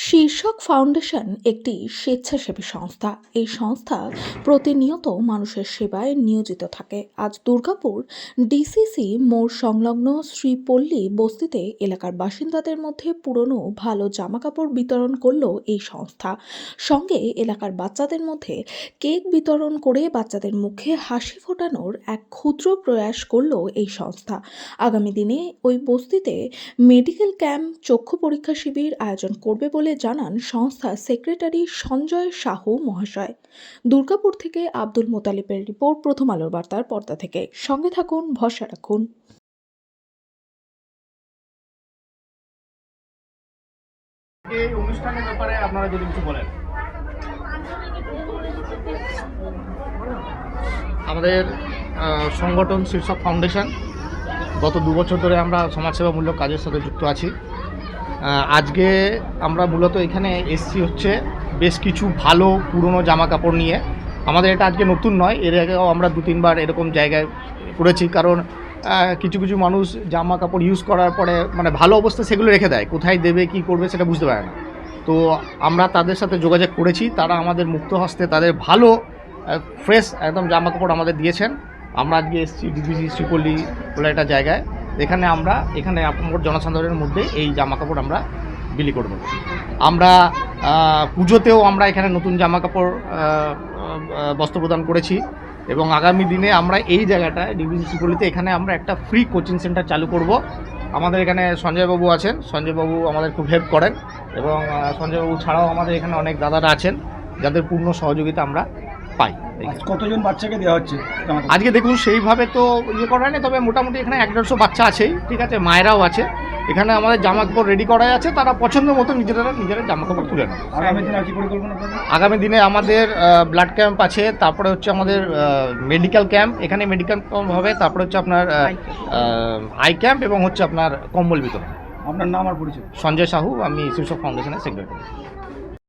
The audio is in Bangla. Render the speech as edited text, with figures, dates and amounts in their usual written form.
শীর্ষক ফাউন্ডেশন একটি স্বেচ্ছাসেবী সংস্থা। এই সংস্থা প্রতিনিয়ত মানুষের সেবায় নিয়োজিত থাকে। আজ দুর্গাপুর ডিসিসি মোড় সংলগ্ন শ্রীপল্লী বস্তিতে এলাকার বাসিন্দাদের মধ্যে পুরনো ভালো জামাকাপড় বিতরণ করলো এই সংস্থা। সঙ্গে এলাকার বাচ্চাদের মধ্যে কেক বিতরণ করে বাচ্চাদের মুখে হাসি ফোটানোর এক ক্ষুদ্র প্রয়াস করলো এই সংস্থা। আগামী দিনে ওই বস্তিতে মেডিকেল ক্যাম্প, চক্ষু পরীক্ষা শিবির আয়োজন করবে বলে জানান সংস্থার সেক্রেটারি সঞ্জয় সাহু মহাশয়। দুর্গাপুর থেকে আব্দুল মোতালিবের রিপোর্ট, প্রথম আলোর বার্তার পর্দা থেকে। সঙ্গে থাকুন, ভরসা রাখুন। এই অনুষ্ঠানের ব্যাপারে আপনারা যদি কিছু বলেন। আমাদের সংগঠন শীর্ষক ফাউন্ডেশন গত 2 বছর ধরে আমরা সমাজসেবামূলক কাজের সাথে যুক্ত আছি। আজকে আমরা মূলত এখানে এসছি হচ্ছে বেশ কিছু ভালো পুরনো জামা কাপড় নিয়ে। আমাদের এটা আজকে নতুন নয়, এর আগেও আমরা 2-3 বার এরকম জায়গায় করেছি। কারণ কিছু কিছু মানুষ জামা কাপড় ইউজ করার পরে মানে ভালো অবস্থায় সেগুলো রেখে দেয়, কোথায় দেবে কি করবে সেটা বুঝতে পারে না। তো আমরা তাদের সাথে যোগাযোগ করেছি, তারা আমাদের মুক্ত হস্তে তাদের ভালো ফ্রেশ একদম জামা কাপড় আমাদের দিয়েছেন। আমরা আজকে এসেছি ডিবিসি শ্রীপল্লী বলে একটা জায়গায়, এখানে আপনার জনসাধারণের মধ্যে এই জামা কাপড় আমরা বিলি করব। আমরা পুজোতেও আমরা এখানে নতুন জামা কাপড় বস্ত্র প্রদান করেছি এবং আগামী দিনে আমরা এই জায়গাটায় ডিবিসি শ্রীপল্লীতে এখানে আমরা একটা ফ্রি কোচিং সেন্টার চালু করব। আমাদের এখানে সঞ্জয়বাবু আছেন, সঞ্জয়বাবু আমাদের খুব হেল্প করেন এবং সঞ্জয়বাবু ছাড়াও আমাদের এখানে অনেক দাদারা আছেন যাদের পূর্ণ সহযোগিতা আমরা পাই। কতজন বাচ্চাকে দেওয়া হচ্ছে আজকে দেখুন সেইভাবে তো ইয়ে করা নেই, তবে মোটামুটি এখানে 150 বাচ্চা আছেই, ঠিক আছে, মায়েরাও আছে। এখানে আমাদের জামা কাপড় রেডি করা আছে, তারা পছন্দ মতো নিজেরা জামা কাপড় তুলে নেয়। আগামী দিনে আমাদের ব্লাড ক্যাম্প আছে, তারপরে হচ্ছে আমাদের মেডিকেল ক্যাম্প, এখানে মেডিকেল ক্যাম্প হবে, তারপরে হচ্ছে আপনার আই ক্যাম্প এবং হচ্ছে আপনার কম্বল বিতরণ। আপনার নাম আর পরিচয়? সঞ্জয় সাহু, আমি শীর্ষক ফাউন্ডেশনের সেক্রেটারি।